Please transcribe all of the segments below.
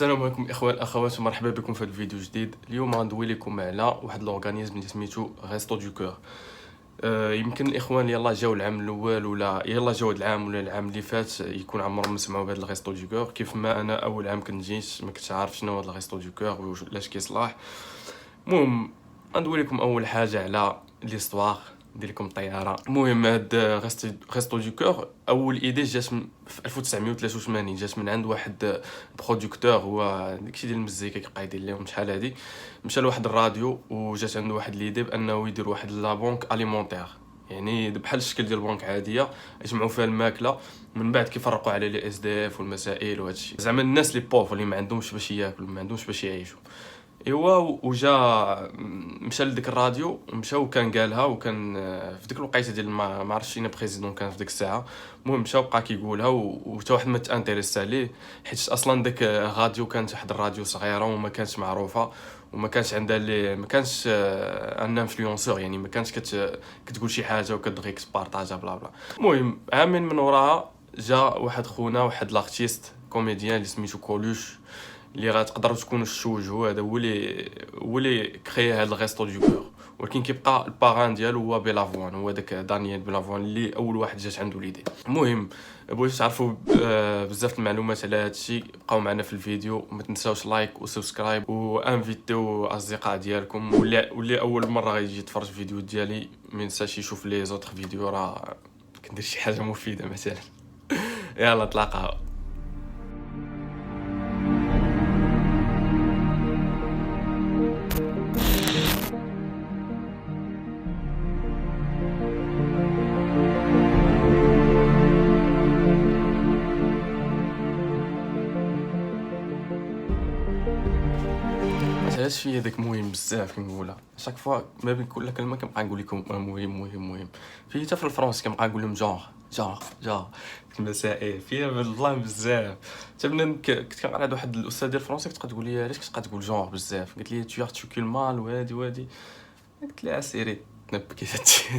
السلام عليكم اخوان الاخوات ومرحبا بكم في هذا الفيديو جديد. اليوم غندوي لكم على واحد لورغانيزم اللي سميتو ريستو دو كور. يمكن الاخوان يلا جاو العام الاول ولا يلا جاو العام ولا العام اللي فات يكون عمرهم سمعوا بهذا الريستو دو كور. كيف ما انا اول عام كنت جيت ما كنتش عارف شنو هذا الريستو دو كور وعلاش كيصلاح. المهم غندوي لكم اول حاجه على ليستوار ندير لكم الطياره. المهم هاد ريستو دو كور اول ايدي جات في 1983، جات من عند واحد برودكتور هو داكشي ديال المزيكا كيبقى يدير لهم شحال هادي. مشى لواحد الراديو وجات عنده واحد ليدي بانه يدير واحد لا بونك اليمونتير، يعني بحال الشكل ديال البنك عاديه يجمعوا فيها الماكله من بعد كيفرقوا على لي اس دي اف والمسائل وهادشي، زعما الناس لي بوفر اللي ما عندهمش باش ياكلوا ما عندهمش باش يعيشوا. ايوا وجا مشى لديك الراديو مشى وكان قالها وكان في ديك الوقيته ديال ما عرفتش شنو بريزيدون كان في ديك الساعه. المهم مشى وبقى كيقولها وتا واحد ما تانتريس عليه، حيت اصلا ديك الراديو كانت واحد الراديو صغيره وما كانتش معروفه وما كانش عندها لي ما كانش ان انفلونسور، يعني ما كانش كتقول شي حاجه وكتبغي تبارطاجا بلا بلا. المهم عامين من وراها جا واحد خونا واحد لارتيست كوميديان اللي سميتو كولوش، اللي غتقدروا تكونوا شتوه هو هذا هو اللي كري هذا الريستو دو كور، ولكن كيبقى الباران ديالو هو بيلافوان، هو داك دانيال بيلافوان اللي اول واحد جات عنده ليدي. المهم بغيتو تعرفوا بزاف المعلومات على هذا الشيء، بقاو معنا في الفيديو وما تنساوش لايك وسبسكرايب وانفيتيو اصدقاء ديالكم، واللي اول مره غيجي يتفرج في الفيديو ديالي ما ينساش يشوف لي زوطخ فيديو، راه كندير شي حاجه مفيده مثلا. يلا تلاقاو. علاش فيا داك مهم بزاف كنقولها شاك فوا ما بين كل كلمه كنبقى نقول لكم مهم في حتى في الفرنسي كنبقى نقول لهم جونغ المسائل فيها بالله بزاف. حتى بنادم كنت كنقرا عند واحد الاستاذ ديال الفرنسي كتبقى تقول لي علاش كتبقى تقول جونغ بزاف، قالت لي تو ارتيكول مال وهادي قلت لها سيري تنبكي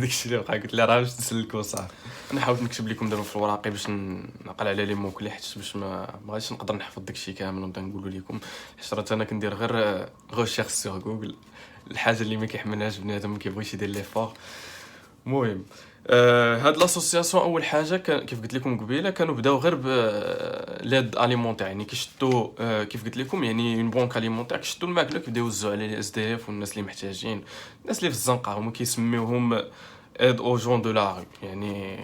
داكشي اللي وقع، قلت لها راه باش نسلك وصافي. انا حاولت نكتب لكم دابا في الوراقي باش نقل على لي موكلي حيت باش ما غاديش نقدر نحفظ داكشي كامل ونبدا نقول لكم، حيت راه انا كندير غير ريشيرش سور جوجل، الحاجه اللي ما كيحملهاش بنادم ما كيبغيش يدير لي فور. المهم هاد لاسوسياسيون اول حاجه كيف قلت لكم قبيله كانوا بداو غير ب لاد اليمونتير، يعني كيشتو كيف قلت لكم يعني اون بونك اليمونتير كيشتو الماكله كيبداو يوزعوا على لي اس دي اف والناس اللي محتاجين، الناس اللي في الزنقه هما كيسميوهم ايد او جون دو لا ري، يعني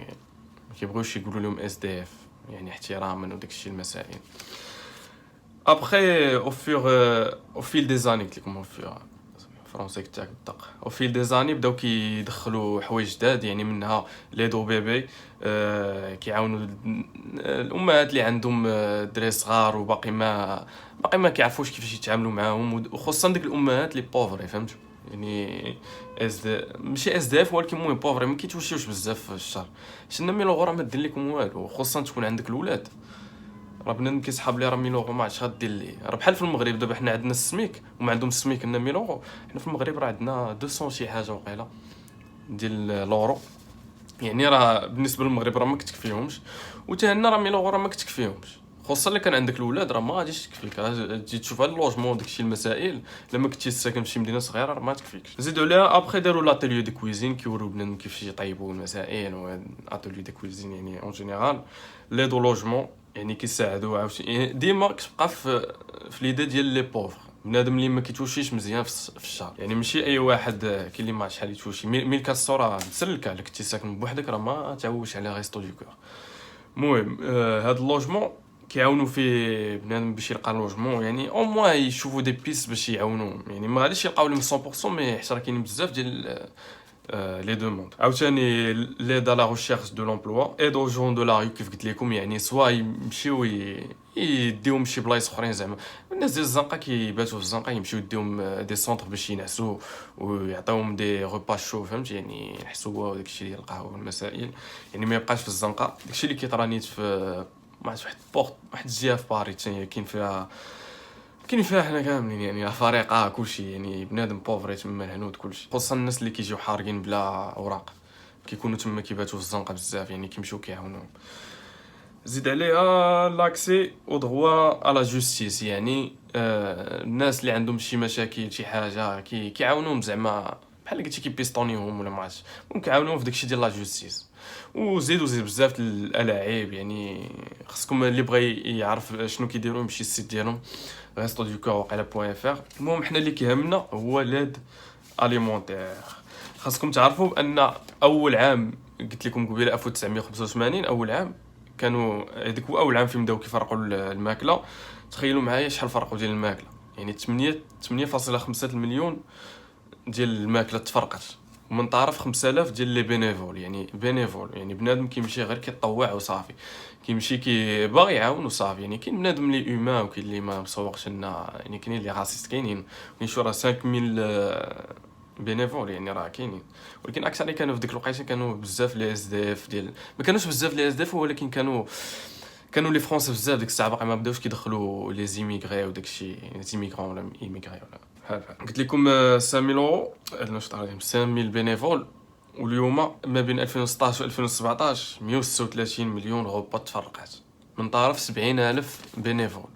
ما كيبغيوش يقولوا لهم اس دي اف يعني احتراما وداكشي المسائل. ابخي او فيل دي زاني قلت لكم فرونسي تاعك بالدق او فيل دي زاني بداو كيدخلوا حوايج جداد، يعني منها لي دو بيبي كيعاونوا الامهات اللي عندهم دري صغار وباقي ما كيعرفوش كيفاش يتعاملوا معاهم، وخصوصا ديك الامهات اللي بوفري فهمتوا، يعني ماشي اس دي اف ولكن المهم بوفري ما كيتوشيوش بزاف في الشهر. شنو مي لوغ راه ما دير لكم والو، خصوصا تكون عندك الاولاد. راه بنادم كيسحب لي راه 1000 يورو ما عرفتش غدير ليه، راه بحال في المغرب دابا حنا عندنا السميك وما عندهم السميك لنا 1000 يورو، حنا في المغرب راه عندنا 200 شي حاجه وقيله ديال لورو، يعني راه بالنسبه للمغرب راه ما كتكفيهمش، وتا هنا راه 1000 يورو راه ما كتكفيهمش، خصوصا الا كان عندك الاولاد راه ما غاديش تكفيك، راه تجي تشوف هاد اللوجمون داكشي المسائل لما كنتي ساكن في شي مدينه صغيره راه ما تكفيكش. زيدوا عليها ابخي داروا لاتيليو دي كويزين كيوريو بنادم كيفاش يطيبوا المسائل، واتيليو دي كويزين يعني اون جينيرال لي دو لوجمون يعني كيساعدوا عاوتاني، يعني ديما كتبقى في ليدي ديال لي بوفر، بنادم اللي ما كيتوشيش مزيان في الشهر، يعني ماشي اي واحد كاين اللي ما شحال يتوشي ميل كاسو راه مسلكه، الا كنتي ساكن بوحدك راه ما تعوش على ريستو دو كور. المهم هاد اللوجمون كيعاونوا في بنادم باش يلقى لوجمون، يعني او موان يشوفوا دي بيس باش يعاونوا، يعني ما غاديش يلقاو لهم 100% مي حيت راه كاينين بزاف ديال لي دوموند. عاوتاني لي دا لا ريشيرش دو لومبلوا اي دو جون دو لا ريو كيف قلت لكم، يعني سوا يمشيو يديوهم شي بلايص اخرين، زعما الناس ديال الزنقه كيباتوا في الزنقه يمشيو يديوهم دي سونتر باش ينعسوا ويعطيوهم دي روبا شو فهمت، يعني يحسوا داكشي ديال القهوه والمسائل، يعني ما يبقاش في الزنقه. داكشي اللي كيطرانيت في ما عرفت واحد الجهه في باريس حتى كاين فيها حنا كاملين، يعني فريقه كلشي، يعني بنادم بوفري تما الهنود كلشي، خصوصا الناس اللي كيجيو حارقين بلا اوراق كيكونوا تما كيباتوا في الزنقه بزاف، يعني كيمشيو كيعاونوهم. زيد عليها لاكسي او دروا لا جوستيس، يعني الناس اللي عندهم شي مشاكل شي حاجه كيعاونوهم زعما بحال قلتي كيبيستونيوهم ولا ما عرفتش، المهم كيعاونوهم في داكشي ديال لا جوستيس. وزيد بزاف الالاعيب، يعني خصكم اللي بغى يعرف شنو كيديروا يمشي السيت ديالهم ريستو دو كور وقيلا بوان اف ار. المهم حنا اللي كيهمنا هو لاد اليمونتير. خاصكم تعرفوا بان اول عام قلت لكم قبيله 1985 اول عام كانوا هذاك هو اول عام فين بداو كيفرقوا الماكله. تخيلوا معايا شحال فرقوا ديال الماكله، يعني 8.5 المليون ديال الماكله تفرقت، ومن طرف 5000 ديال لي بينيفول. يعني بينيفول يعني بنادم كيمشي غير كيطوع وصافي، كيمشي باغي يعاون وصافي. يعني كاين بنادم اللي اوما وكاين اللي ما مسوقش لنا، يعني كاينين اللي راسيست، كاينين شو راه 5000 بينيفول يعني راه كاينين. ولكن اكثر اللي كانوا في ديك الوقيته كانوا بزاف لي اس دي اف ديال، ما كانوش بزاف لي اس دي اف، ولكن كانوا لي فرونسي بزاف ديك الساعه باقي ما بداوش كيدخلوا لي زيميغري وداكشي، يعني زيميغرون ولا ايميغري ولا بحال قلت لكم 5000 يورو انا شطر عليهم 5000 بينيفول. واليوم ما بين 2016 و 2017 136 مليون غوبا تفرقات من طرف 70000 بينيفول.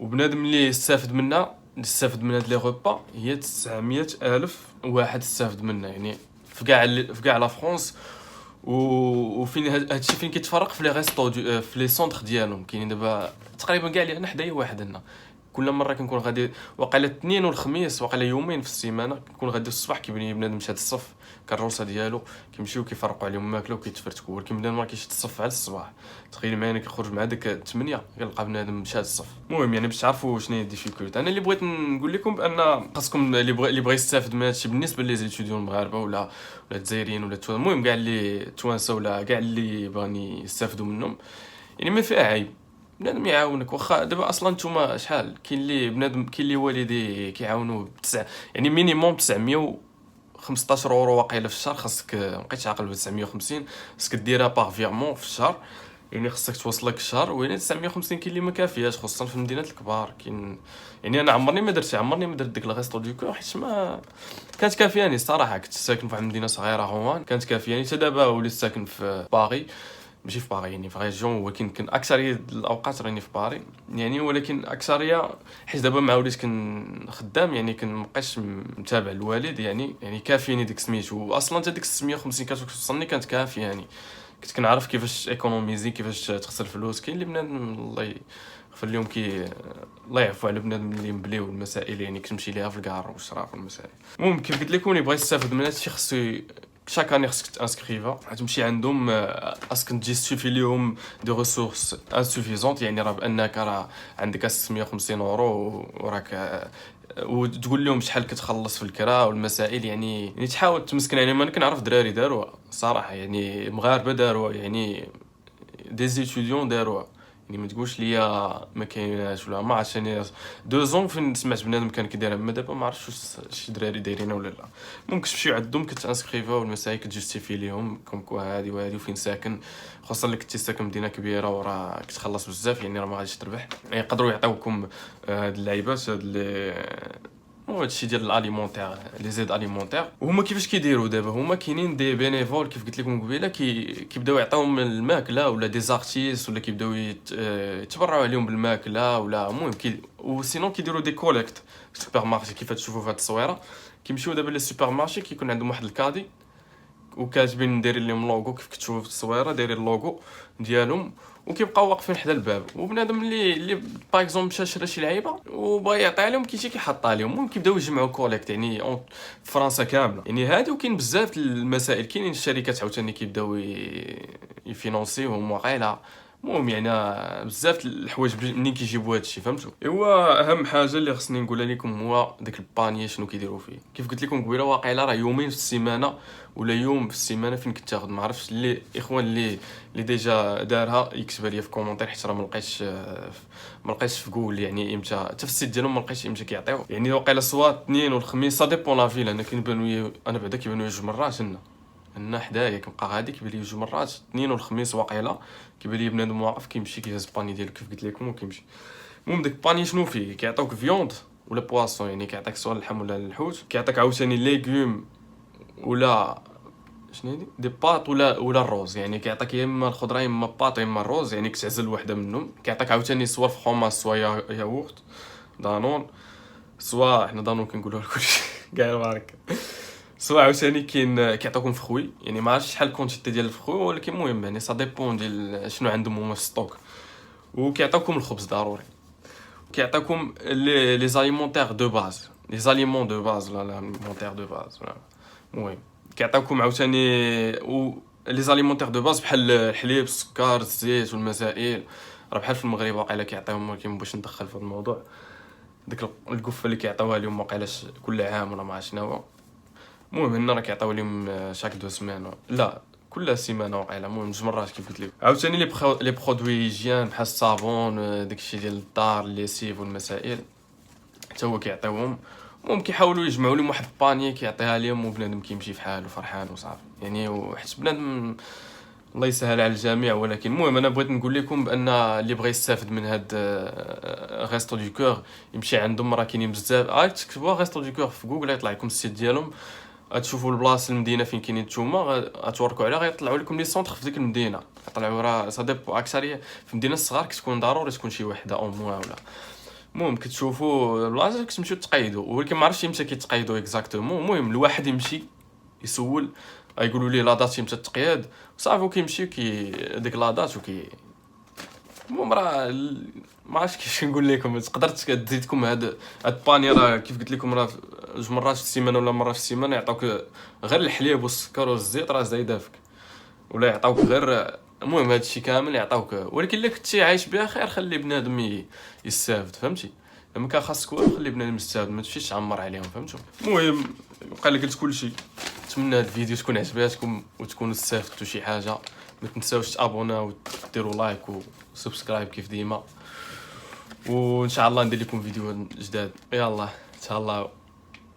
وبنادم اللي استفد من هاد لي غوبا هي 900,000 واحد استفد منها، يعني في كاع لا فرنسا. وفين هادشي فين كيتفرق في لي ريستو في لي سونتر ديالهم. كاينين دابا تقريبا كاع اللي هنا حدايا واحد هنا. كل مره كنكون غادي وقيله الاثنين والخميس وقيله يومين في السيمانه كنكون غادي الصباح كيبني بنادم شاد الصف كالروسه ديالو كيمشيو كيفرقوا عليهم ماكله وكيتفرتكوا. ولكن بنادم ما كيشد الصف على الصباح. تخيل معايا كيخرج مع داك 8 كنلقى بنادم شاد الصف. المهم يعني باش تعرفوا شنو هي الديفيكولت، انا اللي بغيت نقول لكم بان خاصكم اللي بغى يستافد من هادشي بالنسبه لي زيتيديون المغاربه ولا الجزائريين ولا المهم كاع اللي توانسه ولا كاع اللي بغاني يستافدوا منهم، يعني ما فيها عيب بنادم يعاونك. واخا دابا اصلا نتوما شحال كاين اللي بنادم كاين اللي والديه كيعاونوا يعني مينيموم 915 اورو واقيلا في الشهر. خاصك مابقيتش عاقل ب 950 خاصك ديرها باغ فيرمون في الشهر، يعني خاصك توصلك الشهر. وين 950 كاين اللي ما كافياش خصوصا في المدينات الكبار. كاين يعني انا عمرني ما درت ديك لاغيستو دو كور حيت ما كانت كافياني الصراحه. كنت ساكن في واحد المدينه صغيره روان كانت كافياني. حتى دابا وليت ساكن في باغي، ماشي في باغي يعني في ريجيون، ولكن اكثريه الاوقات راني في باري يعني. ولكن اكثريه حيت دابا مع وليت خدام يعني كنبقاش متابع الوالد يعني كافيني ديك سميتو. واصلا حتى ديك 650 كتوصلني كانت كافيه يعني. كنت كنعرف كيفاش ايكونوميزي كيفاش تخسر فلوس. كاين اللي بنادم الله يغفر لهم الله يعفو على بنادم اللي مبليو المسائل يعني كتمشي ليها في الكار والشراب والمسائل. المهم كيف قلت لكم اللي بغى يستافد من هادشي خصو شاك اني خصك تانسكريفا تمشي عندهم اسك تجيستيفي ليهم دي ريسورس انسوفيزونت. يعني راه بانك راه عندك 650 اورو وراك وتقول لهم شحال كتخلص في الكرا والمسائل. يعني تحاول تمسكن. يعني ما كنعرف دراري داروا صراحه يعني مغاربه داروا يعني دي زيتوديون داروا. يعني ما تقولش ليا ما كايناش ولا ما عرفتش. انا 2 فين سمعت بنادم كان كيديرها ما دابا ما عرفتش شي دراري دايرين ولا لا. ممكن تمشيو عندهم كتانسكريفاو المسائل كتجوستيفي ليهم كومكو هادي وهادي وفين ساكن. خاصه اللي كنتي ساكن مدينه كبيره وراه كتخلص بزاف يعني راه ما غاديش تربح. يعني يقدروا يعطيوكم هاد اللعيبات هاد اللي هادشي ديال الاليمونتير لي زيد اليمونتير. وهما كيفاش كيديروا دابا هما كاينين دي بينيفول كيف قلت لكم قبيله كيبداو يعطيوهم الماكله ولا دي زارتيست ولا كيبداو يتبرعوا عليهم بالماكله ولا المهم وسينو كيديروا دي كوليكت في السوبر مارشي. كيف تشوفوا في هاد التصويره كيمشيو دابا للسوبر مارشي كيكون عندهم واحد الكادي وكاتبين دايرين لهم لوغو كيف كتشوفوا في التصويره دايرين اللوغو ديالهم وكيبقاو واقفين حدا الباب. وبنادم اللي باغ اكزومبل مشى شرا شي لعيبه وبغى يعطي لهم كيجي كيحطها لهم. المهم كيبداو يجمعوا كوليكت يعني في فرنسا كامله يعني هادي. وكاين بزاف المسائل كاينين الشركات عاوتاني كيبداو يفينونسيوهم وغيرها. المهم يعني بزاف الحوايج منين كيجيبوا هادشي فهمتوا. ايوا اهم حاجه اللي خصني نقولها لكم هو داك البانيه شنو كيديروا فيه. كيف قلت لكم قبيله واقيلا راه يومين في السيمانه ولا يوم في السيمانه فين كتاخذ. ما عرفتش اللي اخوان اللي ديجا دارها يكتب لي في كومونتير حيت راه ما لقيتش في جوجل يعني امتى حتى في السيت ديالهم ما لقيتش امتى كيعطيو. يعني واقيلا سوا الاثنين والخميس سا ديبون لا فيل. انا كيبانوا انا بعدا كيبانوا 2 مرات هنا حدايا كنبقى غادي كيبان لي 2 مرات الاثنين والخميس واقيلا كيبان لي بنادم واقف كيمشي كيهز باني ديالو كيف قلت لكم وكيمشي. المهم داك باني شنو فيه كيعطيوك فيوند ولا بواسون يعني كيعطيك سوا اللحم ولا الحوت. كيعطيك عاوتاني ليغوم ولا شنو هادي دي باط ولا الروز، يعني كيعطيك يا اما الخضره يا اما باط يا اما الروز، يعني كتعزل وحده منهم. كيعطيك عاوتاني سوا الفخوماج سوا ياغورت دانون، سوا حنا دانون كنقولوها لكلشي كاع مارك، سوا عاوتاني كاين كيعطيوكم فخوي، يعني ما عرفتش شحال الكونتيتي ديال الفخوي، ولكن المهم يعني سا ديبون ديال شنو عندهم هما في ستوك. وكيعطيوكم الخبز ضروري، كيعطيوكم لي زاليمونتير دو باز، لي زاليمون دو باز ولا ليمونتير دو باز. المهم كيعطيوكم عاوتاني و لي زاليمونتير دو باز بحال الحليب السكر الزيت والمسائل، راه بحال في المغرب واقيلا كيعطيوهم، ولكن باش ندخل في الموضوع ديك القفه اللي كيعطيوها لهم واقيلا كل عام ولا ما عرفت شنو هو. المهم هنا راه كيعطيو لهم شاك دو سيمان، لا كل سيمانه واقيلا، المهم جوج مرات كيف قلت لك. عاوتاني لي برودوي هيجيان بحال الصابون داكشي ديال الدار ليسيف والمسائل حتى هو كيعطيوهم. المهم كيحاولوا يجمعوا لهم واحد الباني كيعطيها لهم، وبنادم كيمشي فحال وفرحان وصافي يعني. وحيت بنادم الله يسهل على الجميع. ولكن المهم انا بغيت نقول لكم بان اللي بغى يستافد من هاد غيستو دو كور يمشي عندهم، راه كاينين بزاف. تكتبوا غيستو دو كور في جوجل يطلع لكم السيت ديالهم، غتشوفوا البلاصه المدينه فين كاينين نتوما، غتوركوا عليها غيطلعوا لكم لي سونتر في ديك المدينه. يطلعوا راه سا ديبو اكثريه في المدينه الصغار كتكون ضروري تكون شي وحده او موان ولا. المهم كتشوفوا البلاصه كتمشيو تقيدوا، ولكن ما عرفتش امتى كيتقيدوا اكزاكتومون. المهم الواحد يمشي يسول، يقولوا ليه لا دات امتى التقياد صافي، وكيمشي ديك لا دات المهم راه ما عرفتش كيفاش نقول لكم. تقدر تزيدكم هاد الباني، راه كيف قلت لكم راه جوج مرات في السيمانه ولا مره في السيمانه يعطوك غير الحليب والسكر والزيت راه زايده فيك، ولا يعطوك غير. المهم هادشي كامل يعطوك، ولكن الا كنتي عايش بها خير خلي بنادم يستافد، فهمتي؟ لما كان خاصك والو خلي بنادم يستافد، ما تمشيش تعمر عليهم، فهمتوا؟ المهم بقى قلت كلشي. نتمنى هاد الفيديو تكون عجباتكم وتكونوا استفدتوا شي حاجه. ما تنساوش تابوناو وديروا لايك وسبسكرايب كيف ديما، وان شاء الله ندير لكم فيديو جداد. يلا تهلاو.